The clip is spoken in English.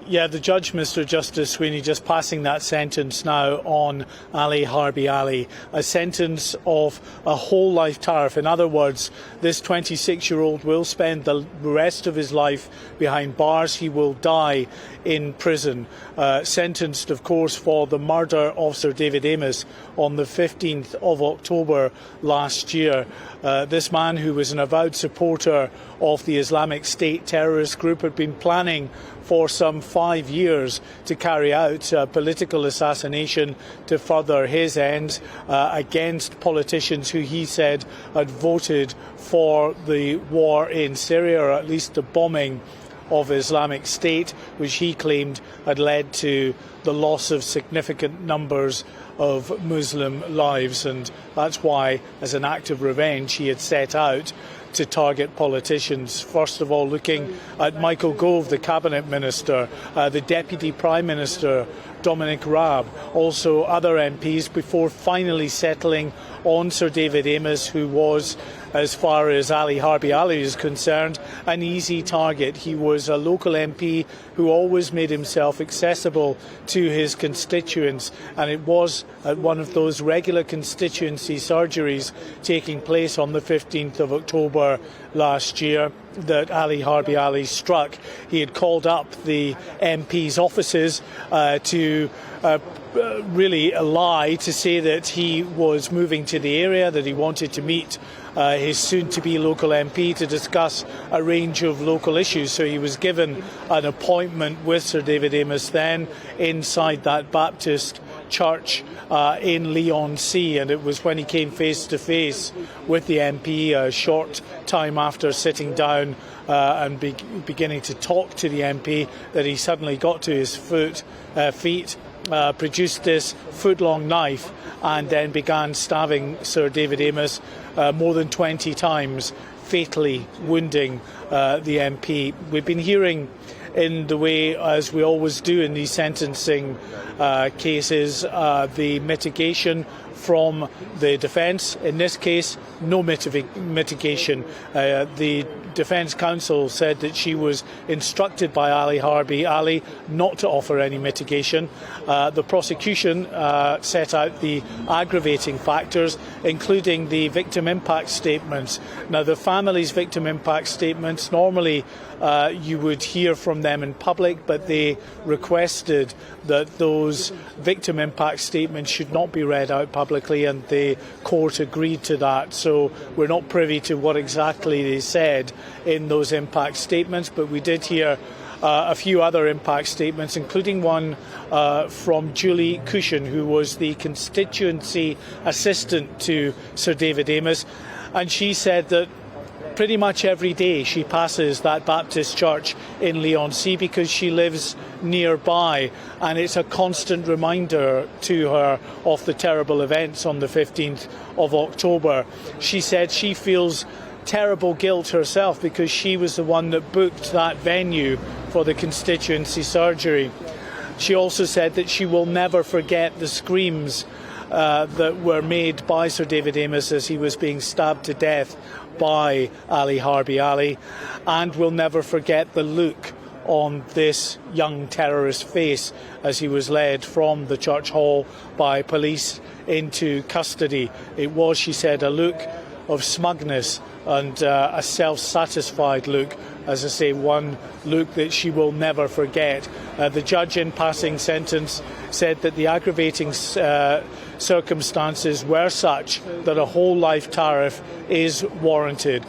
Yeah, the judge, Mr. Justice Sweeney, just passing that sentence now on Ali Harbi Ali, a sentence of a whole life tariff. In other words, this 26-year-old will spend the rest of his life behind bars. He will die in prison, sentenced, of course, for the murder of Sir David Amess on the 15th of October last year. This man, who was an avowed supporter of the Islamic State terrorist group, had been planning for some 5 years to carry out political assassination to further his ends against politicians who he said had voted for the war in Syria, or at least the bombing of Islamic State, which he claimed had led to the loss of significant numbers of Muslim lives. And that's why, as an act of revenge, he had set out to target politicians, first of all looking at Michael Gove, the cabinet minister, the deputy prime minister, Dominic Raab, also other MPs, before finally settling on Sir David Amess, who was, as far as Ali Harbi Ali is concerned, an easy target. He was a local MP who always made himself accessible to his constituents, and it was at one of those regular constituency surgeries taking place on the 15th of October last year that Ali Harbi Ali struck. He had called up the MP's offices to really lie to say that he was moving to the area, that he wanted to meet his soon-to-be local MP to discuss a range of local issues. So he was given an appointment with Sir David Amess then inside that Baptist church in Leigh-on-Sea, and it was when he came face to face with the MP a short time after sitting down and beginning to talk to the MP that he suddenly got to his feet, produced this foot-long knife, and then began stabbing Sir David Amess more than 20 times, fatally wounding the MP. We've been hearing, in the way as we always do in these sentencing cases, the mitigation from the defence. In this case, no mitigation. The Defence Counsel said that she was instructed by Ali Harbi Ali not to offer any mitigation. The prosecution set out the aggravating factors, including the victim impact statements. Now, the family's victim impact statements, normally you would hear from them in public, but they requested that those victim impact statements should not be read out publicly, and the court agreed to that. So we're not privy to what exactly they said in those impact statements, but we did hear a few other impact statements, including one from Julie Cushion, who was the constituency assistant to Sir David Amess, and she said that pretty much every day she passes that Baptist church in Leigh-on-Sea because she lives nearby, and it's a constant reminder to her of the terrible events on the 15th of October. She said she feels terrible guilt herself because she was the one that booked that venue for the constituency surgery. She also said that she will never forget the screams that were made by Sir David Amess as he was being stabbed to death by Ali Harbi Ali, and will never forget the look on this young terrorist's face as he was led from the church hall by police into custody. It was, she said, a look of smugness and a self-satisfied look, as I say, one look that she will never forget. The judge, in passing sentence, said that the aggravating circumstances were such that a whole life tariff is warranted.